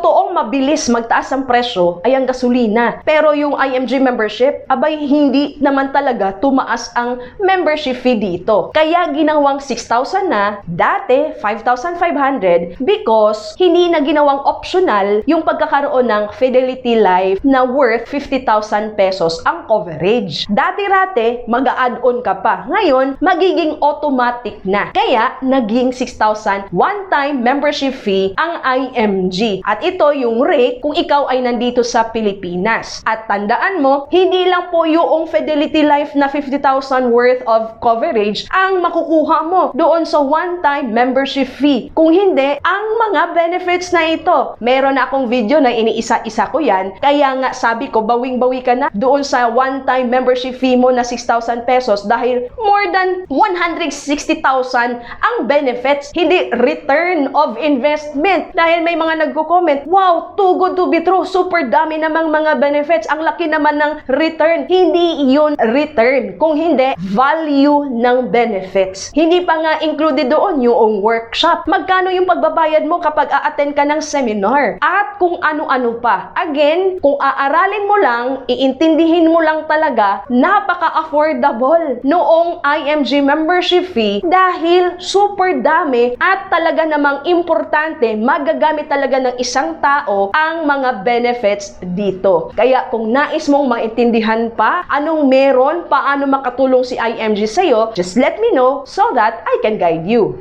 totoong mabilis magtaas ang presyo ay ang gasolina. Pero yung IMG membership, abay hindi naman talaga tumaas ang membership fee dito. Kaya ginawang 6,000 na, dati 5,500 because hindi na ginawang optional yung pagkakaroon ng Fidelity Life na worth 50,000 pesos ang coverage. Dati-rate, mag-a-add-on ka pa. Ngayon, magiging automatic na. Kaya, naging 6,000 one-time membership fee ang IMG. At ito yung rate kung ikaw ay nandito sa Pilipinas. At tandaan mo, hindi lang po yung Fidelity Life na 50,000 worth of coverage ang makukuha mo doon sa one-time membership fee. Kung hindi, ang mga benefits na ito. Meron na akong video na iniisa-isa ko yan. Kaya nga sabi ko, bawing-bawi ka na doon sa one-time membership fee mo na 6,000 pesos dahil more than 160,000 ang benefits, hindi return of investment. Dahil may mga nagko-comment, wow, too good to be true, super dami namang mga benefits, ang laki naman ng return. Hindi yun return. Kung hindi, value ng benefits. Hindi pa nga included doon yung workshop. Magkano yung pagbabayad mo kapag a-attend ka ng seminar? At kung ano-ano pa. Again, kung aaralin mo lang, iintindihin mo lang talaga, napaka-affordable noong IMG membership fee dahil super dami at talaga namang importante, magagamit talaga ng isang tao ang mga benefits dito. Kaya kung nais mong maintindihan pa anong meron, paano makatulong si IMG sa'yo, just let me know so that I can guide you.